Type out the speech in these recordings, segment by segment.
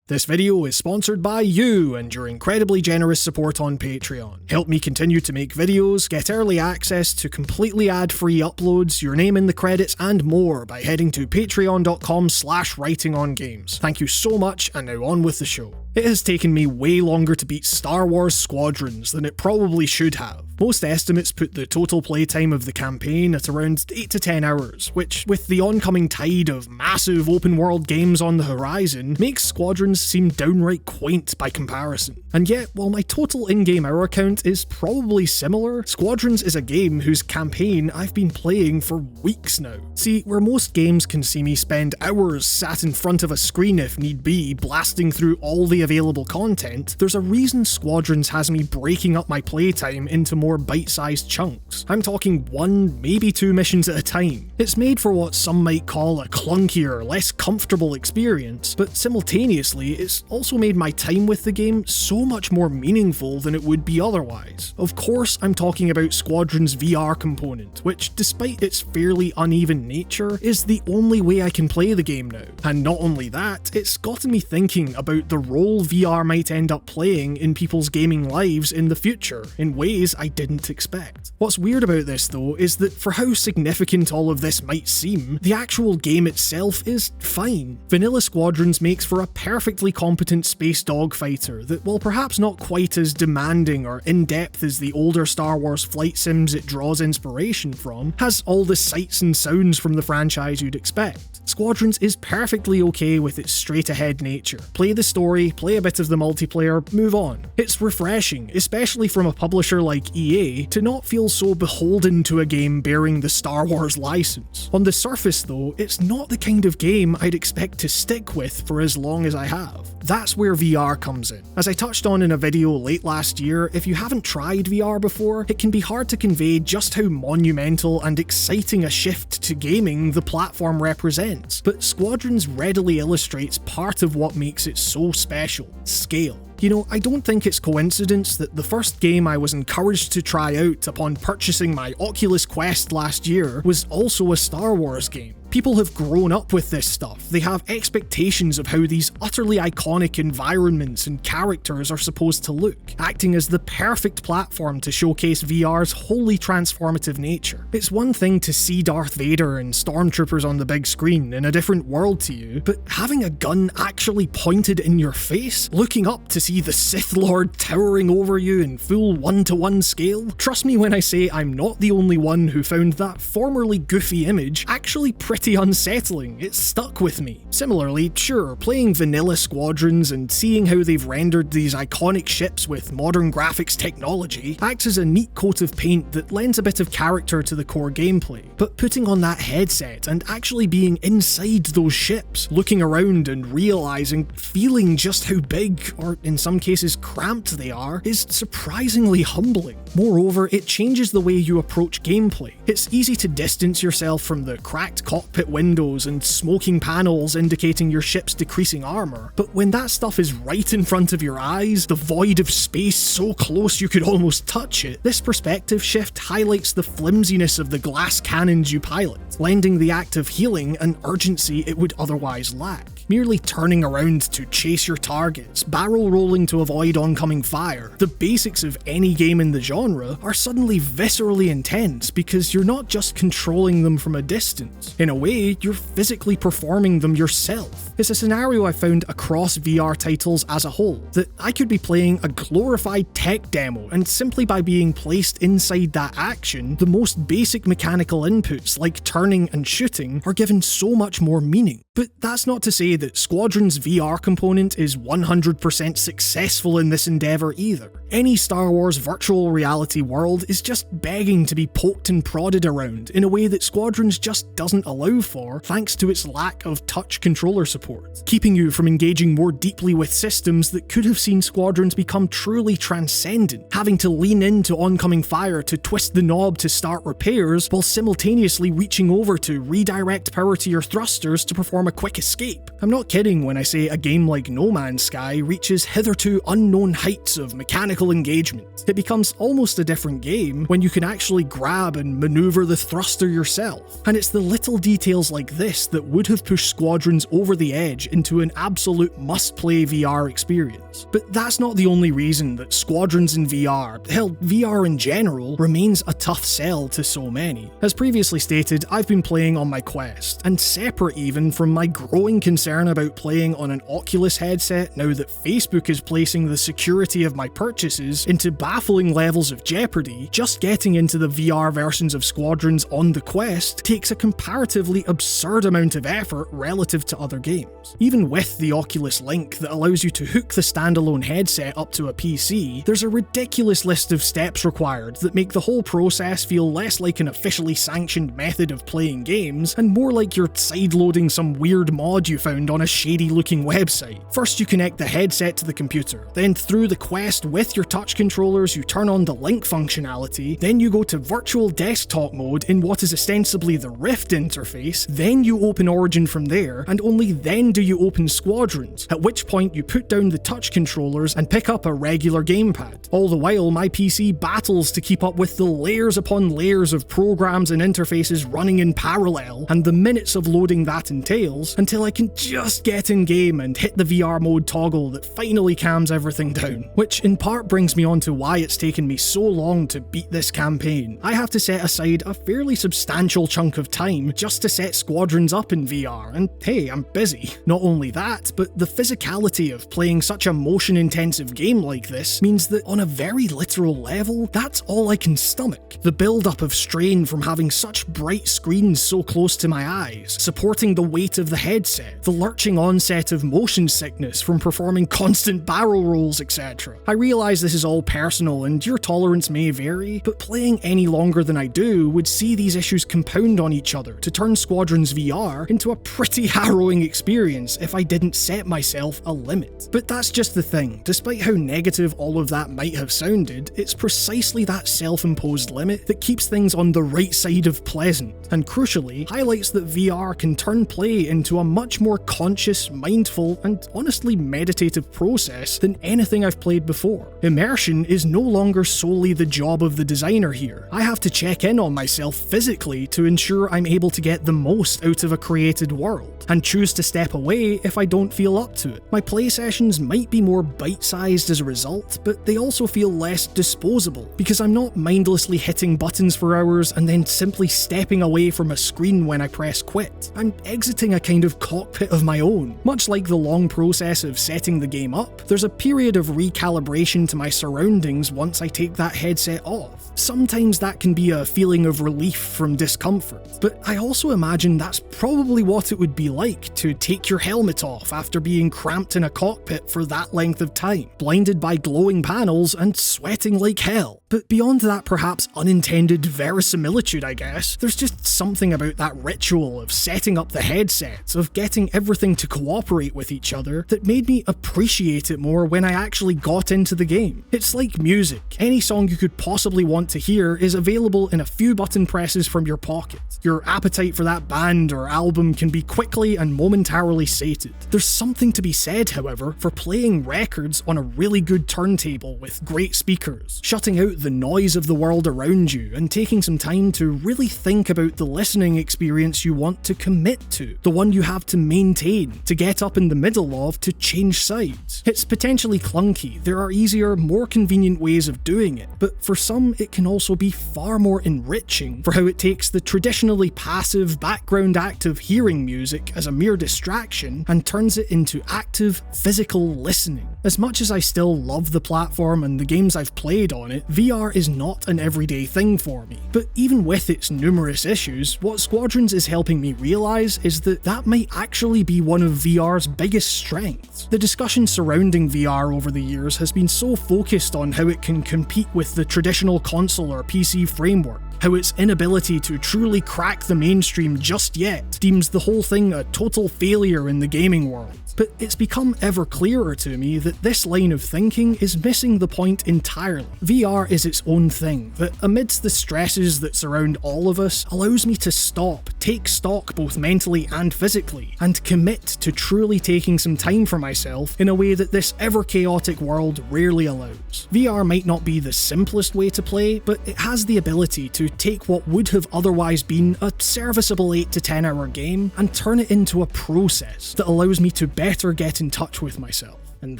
This video is sponsored by you and your incredibly generous support on Patreon. Help me continue to make videos, get early access to completely ad-free uploads, your name in the credits, and more by heading to patreon.com/writingongames. Thank you so much, and now on with the show. It has taken me way longer to beat Star Wars Squadrons than it probably should have. Most estimates put the total playtime of the campaign at around 8 to 10 hours, which, with the oncoming tide of massive open-world games on the horizon, makes Squadrons seem downright quaint by comparison. And yet, while my total in-game hour count is probably similar, Squadrons is a game whose campaign I've been playing for weeks now. See, where most games can see me spend hours sat in front of a screen if need be, blasting through all the available content, there's a reason Squadrons has me breaking up my playtime into more bite-sized chunks. I'm talking 1, maybe 2 missions at a time. It's made for what some might call a clunkier, less comfortable experience, but simultaneously it's also made my time with the game so much more meaningful than it would be otherwise. Of course, I'm talking about Squadrons VR component, which, despite its fairly uneven nature, is the only way I can play the game now. And not only that, it's gotten me thinking about the role VR might end up playing in people's gaming lives in the future, in ways I didn't expect. What's weird about this though is that for how significant all of this might seem, the actual game itself is fine. Vanilla Squadrons makes for a perfectly competent space dogfighter that, while perhaps not quite as demanding or in-depth as the older Star Wars flight sims it draws inspiration from, has all the sights and sounds from the franchise you'd expect. Squadrons is perfectly okay with its straight-ahead nature. Play the story, play a bit of the multiplayer, move on. It's refreshing, especially from a publisher like EA, to not feel so beholden to a game bearing the Star Wars license. On the surface though, it's not the kind of game I'd expect to stick with for as long as I have. That's where VR comes in. As I touched on in a video late last year, if you haven't tried VR before, it can be hard to convey just how monumental and exciting a shift to gaming the platform represents, but Squadrons readily illustrates part of what makes it so special: scale. You know, I don't think it's coincidence that the first game I was encouraged to try out upon purchasing my Oculus Quest last year was also a Star Wars game. People have grown up with this stuff. They have expectations of how these utterly iconic environments and characters are supposed to look, acting as the perfect platform to showcase VR's wholly transformative nature. It's one thing to see Darth Vader and stormtroopers on the big screen in a different world to you, but having a gun actually pointed in your face, looking up to see the Sith Lord towering over you in full 1-to-1 scale? Trust me when I say I'm not the only one who found that formerly goofy image actually pretty unsettling. It stuck with me. Similarly, sure, playing vanilla Squadrons and seeing how they've rendered these iconic ships with modern graphics technology acts as a neat coat of paint that lends a bit of character to the core gameplay. But putting on that headset and actually being inside those ships, looking around and realizing, feeling just how big, or in some cases cramped they are, is surprisingly humbling. Moreover, it changes the way you approach gameplay. It's easy to distance yourself from the cracked cockpit windows and smoking panels indicating your ship's decreasing armor, but when that stuff is right in front of your eyes, the void of space so close you could almost touch it, this perspective shift highlights the flimsiness of the glass cannons you pilot, lending the act of healing an urgency it would otherwise lack. Merely turning around to chase your targets, barrel rolling to avoid oncoming fire, the basics of any game in the genre are suddenly viscerally intense because you're not just controlling them from a distance. In a way, you're physically performing them yourself. It's a scenario I found across VR titles as a whole, that I could be playing a glorified tech demo, and simply by being placed inside that action, the most basic mechanical inputs like turning and shooting are given so much more meaning. But that's not to say that Squadrons' VR component is 100% successful in this endeavour either. Any Star Wars virtual reality world is just begging to be poked and prodded around in a way that Squadrons just doesn't allow for, thanks to its lack of touch controller support, keeping you from engaging more deeply with systems that could have seen Squadrons become truly transcendent, having to lean into oncoming fire to twist the knob to start repairs while simultaneously reaching over to redirect power to your thrusters to perform a quick escape. I'm not kidding when I say a game like No Man's Sky reaches hitherto unknown heights of mechanical engagement. It becomes almost a different game when you can actually grab and maneuver the thruster yourself. And it's the little details like this that would have pushed Squadrons over the edge into an absolute must-play VR experience. But that's not the only reason that Squadrons in VR, hell, VR in general, remains a tough sell to so many. As previously stated, I've been playing on my Quest, and separate even from my growing concern about playing on an Oculus headset now that Facebook is placing the security of my purchases into baffling levels of jeopardy, just getting into the VR versions of Squadrons on the Quest takes a comparatively absurd amount of effort relative to other games. Even with the Oculus Link that allows you to hook the standalone headset up to a PC, there's a ridiculous list of steps required that make the whole process feel less like an officially sanctioned method of playing games and more like you're sideloading some weird mod you found on a shady looking website. First you connect the headset to the computer, then through the Quest with your touch controllers you turn on the Link functionality, then you go to virtual desktop mode in what is ostensibly the Rift interface, then you open Origin from there, and only then do you open Squadrons, at which point you put down the touch controllers and pick up a regular gamepad. All the while my PC battles to keep up with the layers upon layers of programs and interfaces running in parallel, and the minutes of loading that entails, until I can just get in game and hit the VR mode toggle that finally calms everything down. Which in part brings me on to why it's taken me so long to beat this campaign. I have to set aside a fairly substantial chunk of time just to set Squadrons up in VR, and hey, I'm busy. Not only that, but the physicality of playing such a motion-intensive game like this means that on a very literal level, that's all I can stomach. The build-up of strain from having such bright screens so close to my eyes, supporting the weight of the headset, the lurching onset of motion sickness from performing constant barrel rolls, etc. I realise this is all personal and your tolerance may vary, but playing any longer than I do would see these issues compound on each other to turn Squadrons VR into a pretty harrowing experience if I didn't set myself a limit. But that's just the thing, despite how negative all of that might have sounded, it's precisely that self-imposed limit that keeps things on the right side of pleasant, and crucially, highlights that VR can turn play into a much more conscious, mindful, and honestly meditative process than anything I've played before. Immersion is no longer solely the job of the designer here. I have to check in on myself physically to ensure I'm able to get the most out of a created world, and choose to step away if I don't feel up to it. My play sessions might be more bite-sized as a result, but they also feel less disposable, because I'm not mindlessly hitting buttons for hours and then simply stepping away from a screen when I press quit. I'm exiting a kind of cockpit of my own. Much like the long process of setting the game up, there's a period of recalibration to my surroundings once I take that headset off. Sometimes that can be a feeling of relief from discomfort, but I also imagine that's probably what it would be like to take your helmet off after being cramped in a cockpit for that length of time, blinded by glowing panels and sweating like hell. But beyond that perhaps unintended verisimilitude, I guess, there's just something about that ritual of setting up the headsets, of getting everything to cooperate with each other, that made me appreciate it more when I actually got into the game. It's like music. Any song you could possibly want to hear is available in a few button presses from your pocket. Your appetite for that band or album can be quickly and momentarily sated. There's something to be said, however, for playing records on a really good turntable with great speakers, shutting out the noise of the world around you and taking some time to really think about the listening experience you want to commit to, the one you have to maintain, to get up in the middle of, to change sides. It's potentially clunky, there are easier, more convenient ways of doing it, but for some it can also be far more enriching for how it takes the traditionally passive background act of hearing music as a mere distraction and turns it into active, physical listening. As much as I still love the platform and the games I've played on it, VR is not an everyday thing for me. But even with its numerous issues, what Squadrons is helping me realise is that that might actually be one of VR's biggest strengths. The discussion surrounding VR over the years has been so focused on how it can compete with the traditional console or PC framework, how its inability to truly crack the mainstream just yet deems the whole thing a total failure in the gaming world. But it's become ever clearer to me that this line of thinking is missing the point entirely. VR is its own thing that, amidst the stresses that surround all of us, allows me to stop, take stock both mentally and physically, and commit to truly taking some time for myself in a way that this ever-chaotic world rarely allows. VR might not be the simplest way to play, but it has the ability to take what would have otherwise been a serviceable 8 to 10 hour game and turn it into a process that allows me to better get in touch with myself, and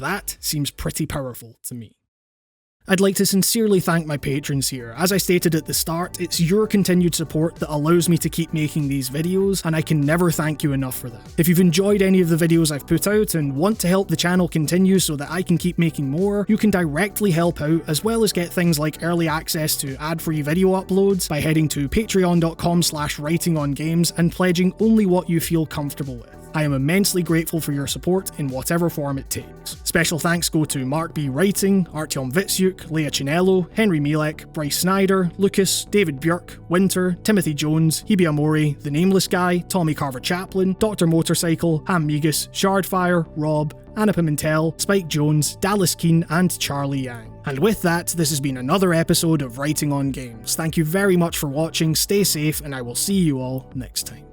that seems pretty powerful to me. I'd like to sincerely thank my patrons here. As I stated at the start, it's your continued support that allows me to keep making these videos, and I can never thank you enough for that. If you've enjoyed any of the videos I've put out and want to help the channel continue so that I can keep making more, you can directly help out, as well as get things like early access to ad-free video uploads by heading to patreon.com/writingongames and pledging only what you feel comfortable with. I am immensely grateful for your support in whatever form it takes. Special thanks go to Mark B. Writing, Artyom Vitsyuk, Leah Chinello, Henry Mielek, Bryce Snyder, Lucas, David Björk, Winter, Timothy Jones, Hebe Amori, The Nameless Guy, Tommy Carver-Chaplin, Dr. Motorcycle, Ham Migas, Shardfire, Rob, Anna Pimentel, Spike Jones, Dallas Keane, and Charlie Yang. And with that, this has been another episode of Writing on Games. Thank you very much for watching, stay safe, and I will see you all next time.